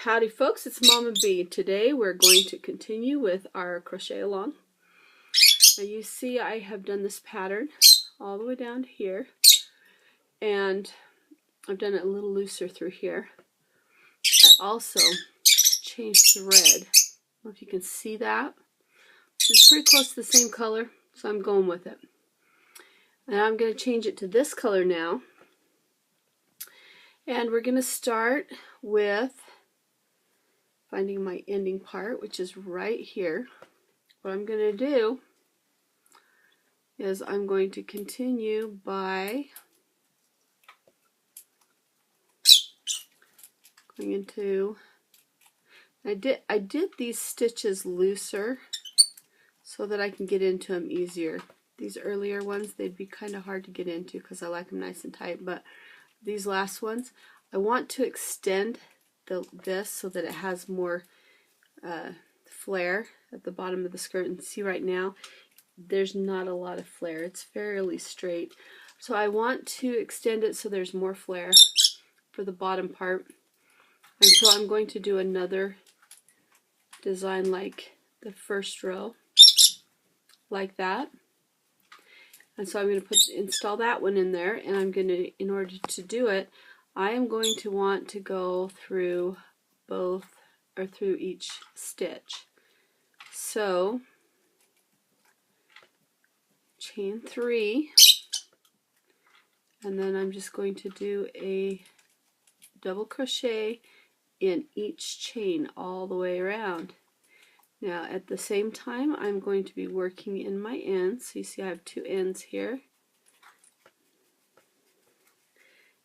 Howdy folks, it's Mama B. Today we're going to continue with our crochet along. Now you see I have done this pattern all the way down to here, and I've done it a little looser through here. I also changed the red. I don't know if you can see that. It's pretty close to the same color, so I'm going with it. And I'm going to change it to this color now. And we're going to start with finding my ending part, which is right here. What I'm going to do is I'm going to continue by going into, I did these stitches looser so that I can get into them easier. These earlier ones, they'd be kind of hard to get into because I like them nice and tight, but these last ones, I want to extend this so that it has more flare at the bottom of the skirt. And see right now, there's not a lot of flare. It's fairly straight. So I want to extend it so there's more flare for the bottom part. And so I'm going to do another design like the first row, like that. And so I'm going to install that one in there, and I'm going to, in order to do it, I am going to want to go through both, or through each stitch. So, chain 3, and then I'm just going to do a double crochet in each chain all the way around. Now at the same time I'm going to be working in my ends. So you see I have 2 ends here.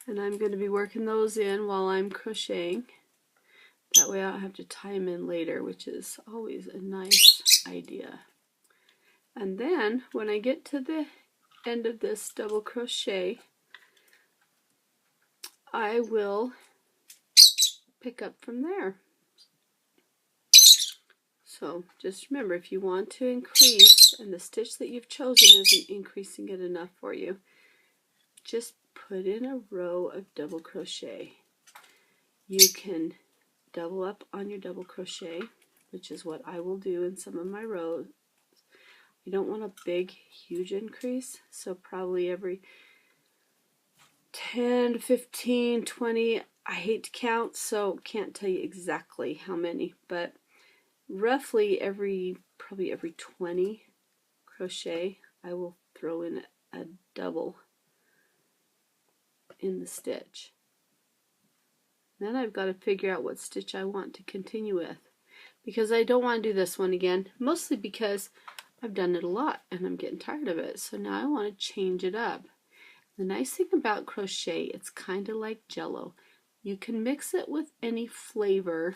And I'm going to be working those in while I'm crocheting. That way I don't have to tie them in later, which is always a nice idea. And then when I get to the end of this double crochet, I will pick up from there. So just remember, if you want to increase and the stitch that you've chosen isn't increasing it enough for you, just put in a row of double crochet. You can double up on your double crochet, which is what I will do in some of my rows. You don't want a big, huge increase, so probably every 10, 15, 20, I hate to count, so can't tell you exactly how many, but roughly probably every 20 crochet, I will throw in a double in the stitch. Then I've got to figure out what stitch I want to continue with, because I don't want to do this one again, mostly because I've done it a lot and I'm getting tired of it. So now I want to change it up. The nice thing about crochet, it's kind of like Jell-O. You can mix it with any flavor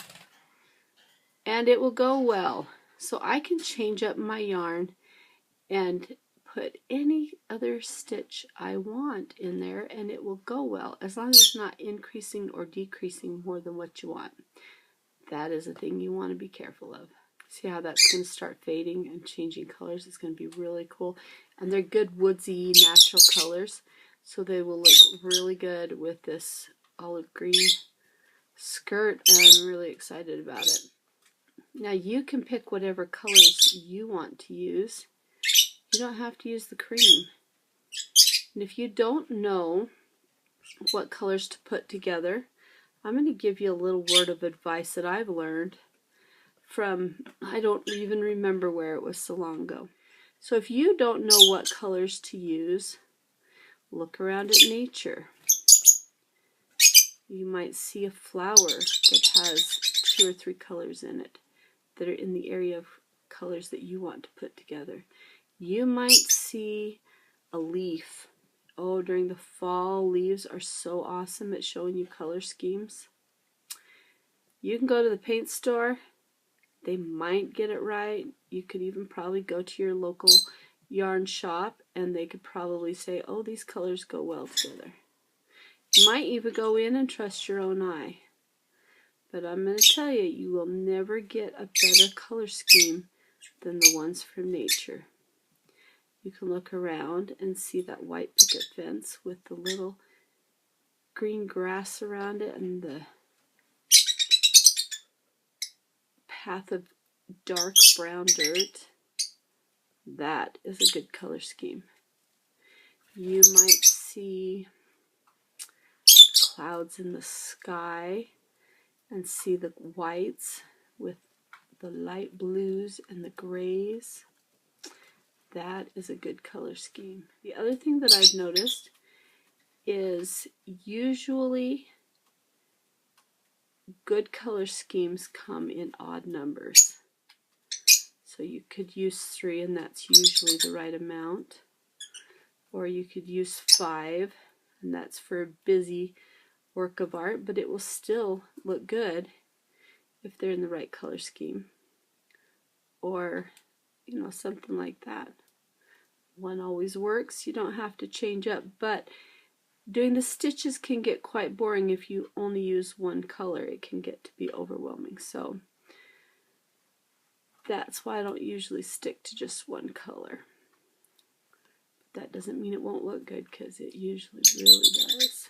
and it will go well. So I can change up my yarn and put any other stitch I want in there and it will go well, as long as it's not increasing or decreasing more than what you want. That is a thing you want to be careful of. See how that's going to start fading and changing colors? It's going to be really cool. And they're good woodsy natural colors, so they will look really good with this olive green skirt, and I'm really excited about it. Now you can pick whatever colors you want to use. You don't have to use the cream. And if you don't know what colors to put together, I'm going to give you a little word of advice that I've learned from, I don't even remember where, it was so long ago. So if you don't know what colors to use, look around at nature. You might see a flower that has 2 or 3 colors in it that are in the area of colors that you want to put together. You might see a leaf. Oh, during the fall, leaves are so awesome at showing you color schemes. You can go to the paint store. They might get it right. You could even probably go to your local yarn shop and they could probably say, oh, these colors go well together. You might even go in and trust your own eye. But I'm going to tell you, you will never get a better color scheme than the ones from nature. You can look around and see that white picket fence with the little green grass around it and the path of dark brown dirt. That is a good color scheme. You might see clouds in the sky and see the whites with the light blues and the grays. That is a good color scheme. The other thing that I've noticed is usually good color schemes come in odd numbers. So you could use 3 and that's usually the right amount. Or you could use 5 and that's for a busy work of art, but it will still look good if they're in the right color scheme. Or, you know, something like that. 1 always works. You don't have to change up, but doing the stitches can get quite boring if you only use 1 color. It can get to be overwhelming. So that's why I don't usually stick to just 1 color. But that doesn't mean it won't look good, because it usually really does.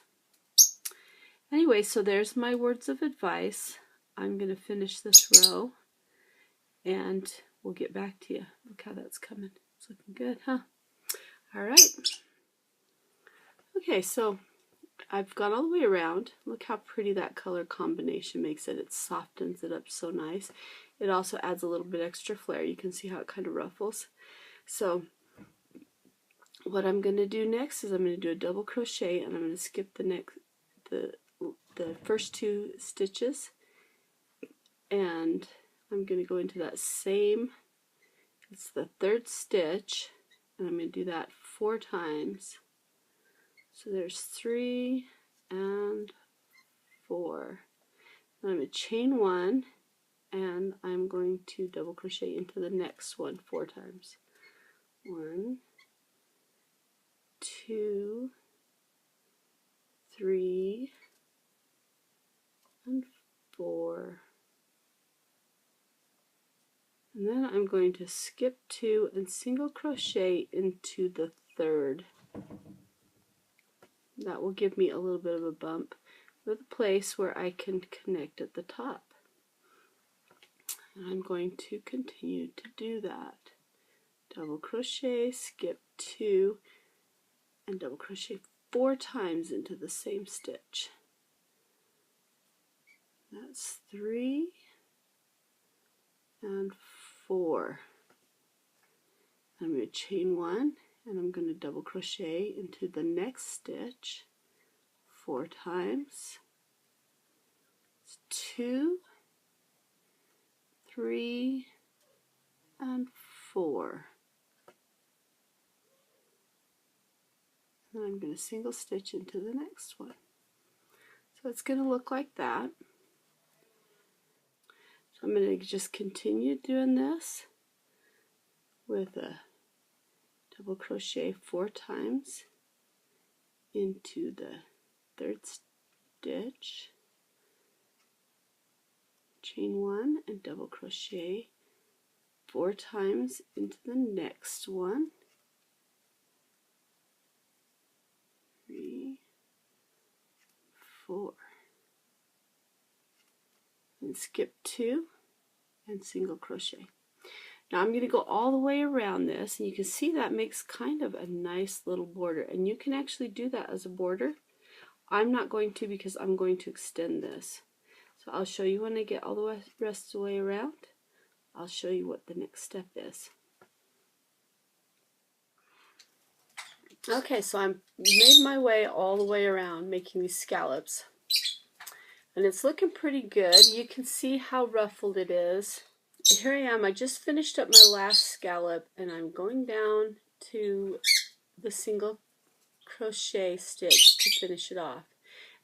Anyway, so there's my words of advice. I'm going to finish this row and we'll get back to you. Look how that's coming. It's looking good, huh? All right. Okay, so I've gone all the way around. Look how pretty that color combination makes it. It softens it up so nice. It also adds a little bit extra flair. You can see how it kind of ruffles. So what I'm going to do next is I'm going to do a double crochet, and I'm going to skip the first 2 stitches, and I'm going to go into that same, it's the 3rd stitch, and I'm going to do that 4 times. So there's 3 and 4. And I'm going to chain 1, and I'm going to double crochet into the next one 4 times. 1, 2, 3, and 4. And then I'm going to skip 2 and single crochet into the 3rd. That will give me a little bit of a bump with a place where I can connect at the top. And I'm going to continue to do that. Double crochet, skip 2, and double crochet 4 times into the same stitch. That's 3 and 4. I'm going to chain 1, and I'm going to double crochet into the next stitch 4 times. It's 2, 3, and 4. And I'm going to single stitch into the next one. So it's going to look like that. So I'm going to just continue doing this with a double crochet 4 times into the 3rd stitch, chain 1, and double crochet 4 times into the next one. 3, 4. And skip 2 and single crochet. Now I'm going to go all the way around this, and you can see that makes kind of a nice little border, and you can actually do that as a border. I'm not going to, because I'm going to extend this. So I'll show you when I get all the rest of the way around. I'll show you what the next step is. Okay, so I'm made my way all the way around making these scallops. And it's looking pretty good. You can see how ruffled it is. Here I am. I just finished up my last scallop, and I'm going down to the single crochet stitch to finish it off.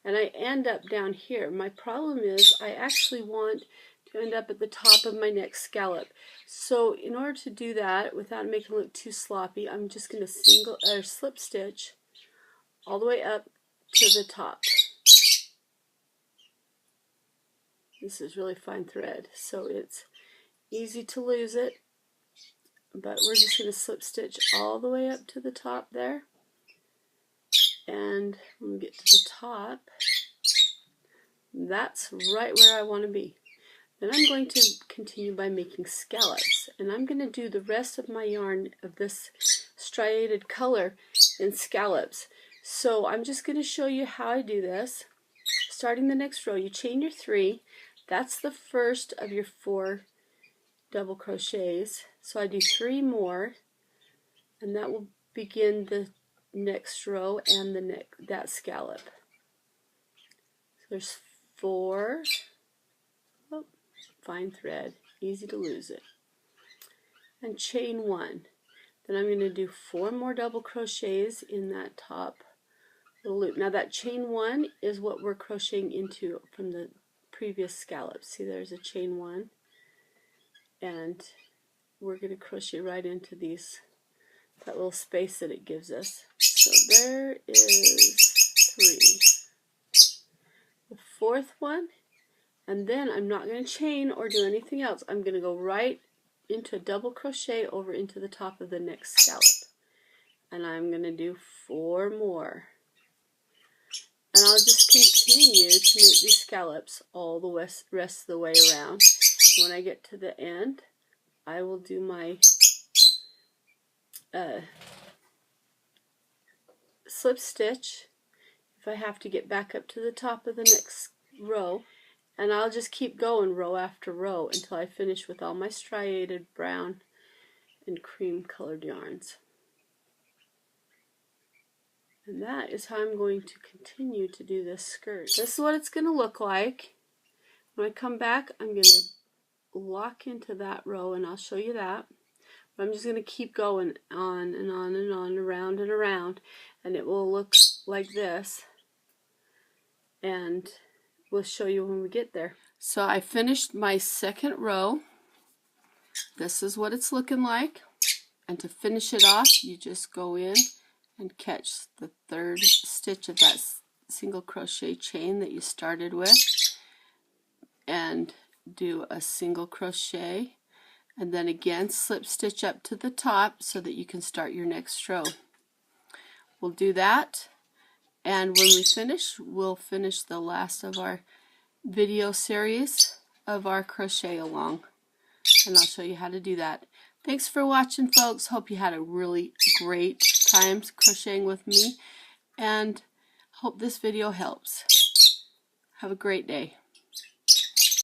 And I end up down here. My problem is I actually want to end up at the top of my next scallop. So in order to do that without making it look too sloppy, I'm just going to slip stitch all the way up to the top. This is really fine thread, so it's easy to lose it, but we're just going to slip stitch all the way up to the top there. And when we get to the top, that's right where I want to be. Then I'm going to continue by making scallops, and I'm going to do the rest of my yarn of this striated color in scallops. So I'm just going to show you how I do this. Starting the next row, you chain your 3. That's the first of your 4 double crochets. So I do 3 more, and that will begin the next row and that scallop. So there's 4. Oh, fine thread, easy to lose it. And chain 1. Then I'm going to do 4 more double crochets in that top little loop. Now that chain 1 is what we're crocheting into from the previous scallop. See, there's a chain 1, and we're going to crochet right into that little space that it gives us. So there is 3. The 4th one, and then I'm not going to chain or do anything else. I'm going to go right into a double crochet over into the top of the next scallop, and I'm going to do 4 more, and I'll just continue to make these scallops all the rest of the way around. When I get to the end, I will do my slip stitch if I have to get back up to the top of the next row, and I'll just keep going row after row until I finish with all my striated brown and cream colored yarns. And that is how I'm going to continue to do this skirt. This is what it's going to look like. When I come back, I'm going to lock into that row, and I'll show you that. But I'm just going to keep going on and on and on, around and around, and it will look like this. And we'll show you when we get there. So I finished my second row. This is what it's looking like. And to finish it off, you just go in and catch the 3rd stitch of that single crochet chain that you started with, and do a single crochet, and then again slip stitch up to the top so that you can start your next row. We'll do that, and when we finish, we'll finish the last of our video series of our crochet along, and I'll show you how to do that. Thanks for watching, folks. Hope you had a really great time crocheting with me, and hope this video helps. Have a great day.